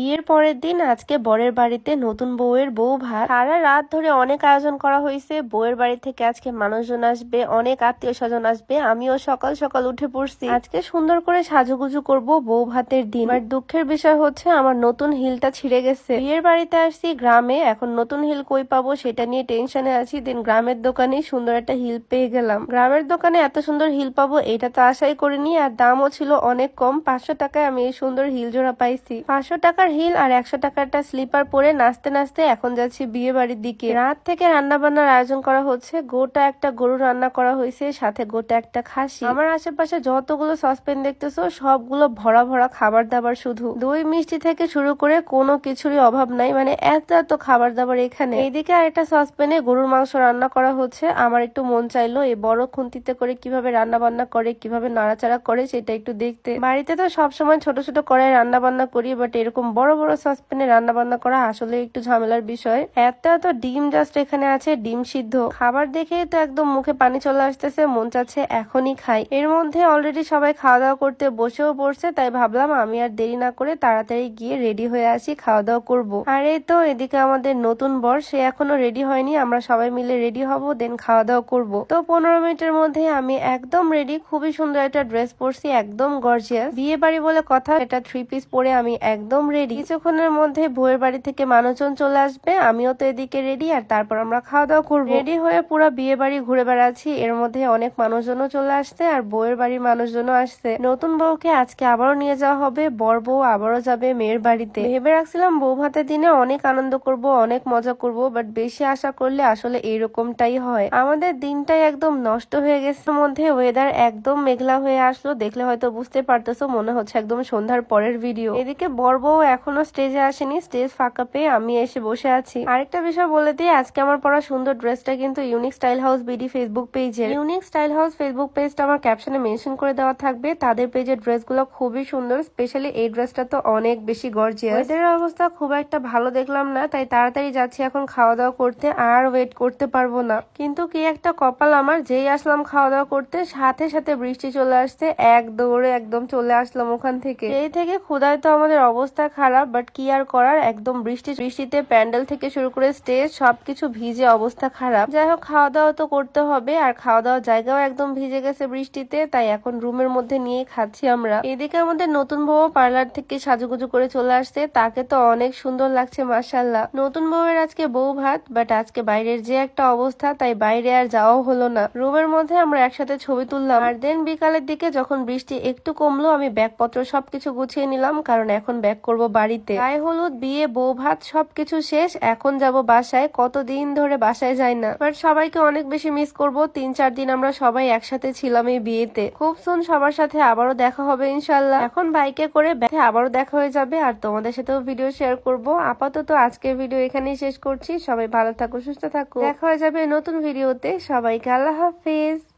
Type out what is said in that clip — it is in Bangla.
বিয়ের পরের দিন আজকে বরের বাড়িতে নতুন বউয়ের বউ ভাত। সারা রাত ধরে অনেক আয়োজন করা হয়েছে। বউয়ের বাড়ি থেকে আজকে মানুষজন আসবে, অনেক আত্মীয় স্বজন আসবে। আমিও সকাল সকাল উঠে পড়ছি। আজকে সুন্দর করে সাজুগুজু করব বউ ভাতের দিন। আর দুঃখের বিষয় হচ্ছে আমার নতুন হিলটা ছিঁড়ে গেছে। বিয়ের বাড়িতে আসছি গ্রামে, এখন নতুন হিল কই পাবো সেটা নিয়ে টেনশনে আছি। দিন গ্রামের দোকানে সুন্দর একটা হিল পেয়ে গেলাম। গ্রামের দোকানে এত সুন্দর হিল পাবো এটা তো আশাই করিনি। আর দামও ছিল অনেক কম, 500 টাকায় আমি এই সুন্দর হিল জোড়া পাইছি। 500 টাকার হিল আর 100 টাকারটা স্লিপার পরে নাচতে নাচতে এখন যাচ্ছি বিয়ে বাড়ির দিকে। রাত থেকে রান্না বান্নার আয়োজন করা হচ্ছে। গোটা একটা গরু রান্না করা হয়েছে, সাথে গোটা একটা খাসি। আমার আশেপাশে যতগুলো সসপেন দেখতেছো সবগুলো ভরা ভরা খাবার দাবার, শুধু দই মিষ্টি থেকে শুরু করে কোনো কিছুরই অভাব নাই। মানে এত এত খাবার দাবার এখানে। এইদিকে আরেকটা সসপেনে গরুর মাংস রান্না করা হচ্ছে। আমার একটু মন চাইলো এই বড় খুন্তিতে করে কিভাবে রান্না বান্না করে, কিভাবে নাড়াচাড়া করে সেটা একটু দেখতে। বাড়িতে তো সবসময় ছোট ছোট কড়াই রান্না বান্না করি, বাট এরকম বড় বড় সসপ্যানে রান্না বান্না করা আসলে একটু ঝামেলার বিষয়। এত এত ডিম জাস্ট এখানে আছে, ডিম সিদ্ধ। খাবার দেখেই তো একদম মুখে পানি চলে আসতেছে, মন চাচ্ছে এখনই খাই। এর মধ্যে অলরেডি সবাই খাওয়া দাওয়া করতে বসেও পড়ছে, তাই ভাবলাম আমি আর দেরি না করে তাড়াতাড়ি গিয়ে রেডি হয়ে আসি, খাওয়া দাওয়া করবো। আর এই তো এদিকে আমাদের নতুন বর, সে এখনো রেডি হয়নি। আমরা সবাই মিলে রেডি হব, দেন খাওয়া দাওয়া করবো। তো 15 মিনিটের মধ্যে আমি একদম রেডি। খুবই সুন্দর একটা ড্রেস পরছি, একদম গর্জিয়াস। বিয়ে বাড়ি বলে কথা, এটা 3 পিস পরে আমি একদম রেডি। কিছুক্ষণের মধ্যে বউয়ের বাড়ি থেকে মানুষজন চলে আসবে, আমিও তো এদিকে রেডি। আর তারপর আমরা খাওয়া দাওয়া করবো। রেডি হয়ে পুরো বিয়ে বাড়ি ঘুরে বেড়াচ্ছি। এর মধ্যে অনেক মানুষজনও চলে আসছে, আর বউয়ের বাড়ির মানুষজনও আসছে। নতুন বউকে আজকে আবারও নিয়ে যাওয়া হবে, বর বউ আবারও যাবে মেয়ের বাড়িতে। ভেবে রাখছিলাম বউ ভাতের দিনে অনেক আনন্দ করব, অনেক মজা করব, বাট বেশি আশা করলে আসলে এইরকমটাই হয়। আমাদের দিনটাই একদম নষ্ট হয়ে গেছে। মধ্যে ওয়েদার একদম মেঘলা হয়ে আসলো, দেখলে হয়তো বুঝতে পারতেছো, মনে হচ্ছে একদম সন্ধ্যার পরের ভিডিও। এদিকে বর বউ এখনো স্টেজে আসেনি, স্টেজ ফাঁকা পেয়ে আমি এসে বসে আছি। আরেকটা বিষয় বলে দিই, আজকে আমার পরা সুন্দর ড্রেসটা কিন্তু unique style house BD Facebook পেজে। ইউনিক স্টাইল হাউস ফেসবুক পেজটা আমার ক্যাপশনে মেনশন করে দেওয়া থাকবে। তাদের পেজের ড্রেসগুলো খুবই সুন্দর, স্পেশালি এই ড্রেসটা তো অনেক বেশি গর্জিয়াস। ওয়েদারের অবস্থা খুব একটা ভালো দেখলাম না, তাই তাড়াতাড়ি যাচ্ছি এখন খাওয়া দাওয়া করতে। আর ওয়েট করতে পারবো না। কিন্তু কি একটা কপাল আমার, যেই আসলাম খাওয়া দাওয়া করতে সাথে সাথে বৃষ্টি চলে আসছে। এক দৌড়ে একদম চলে আসলাম ওখান থেকে। এই থেকে ক্ষুধায় তো আমাদের অবস্থা খারাপ, বাট কি আর করার, একদম বৃষ্টিতে প্যান্ডেল থেকে শুরু করে স্টেজ সবকিছু ভিজে অবস্থা খারাপ। যাই হোক, খাওয়া দাওয়া তো করতে হবে। আর খাওয়া দাওয়ার জায়গাও একদম ভিজে গেছে বৃষ্টিতে, তাই এখন রুমের মধ্যে নিয়ে খাচ্ছি আমরা। এদিকে আমাদের নতুন বউ পার্লার থেকে সাজুগুজু করে চলে আসছে, তাকে তো অনেক সুন্দর লাগছে মাশাআল্লাহ। নতুন বউয়ের আজকে বউ ভাত, বাট আজকে বাইরের যে একটা অবস্থা, তাই বাইরে আর যাওয়াও হলো না। রুমের মধ্যে আমরা একসাথে ছবি তুললাম। আর দেন বিকালের দিকে যখন বৃষ্টি একটু কমলো, আমি ব্যাগপত্র সবকিছু গুছিয়ে নিলাম, কারণ এখন ব্যাক করব বাড়িতে। গায়ে হলুদ, বিয়ে, বউ ভাত সবকিছু শেষ, এখন যাব বাসায়। কতদিন ধরে বাসায় যাই না, বাট সবাইকে অনেক বেশি মিস করব। 3-4 দিন আমরা সবাই একসাথে ছিলাম এই বিয়েতে। খুব সুন সবার সাথে আবারও দেখা হবে ইনশাল্লাহ। এখন বাইকে করে আবারও দেখা হয়ে যাবে, আর তোমাদের সাথেও ভিডিও শেয়ার করব। আপাতত আজকের ভিডিও এখানেই শেষ করছি। সবাই ভালো থাকো, সুস্থ থাকো, দেখা হয়ে যাবে নতুন ভিডিওতে। সবাইকে আল্লাহ হাফেজ।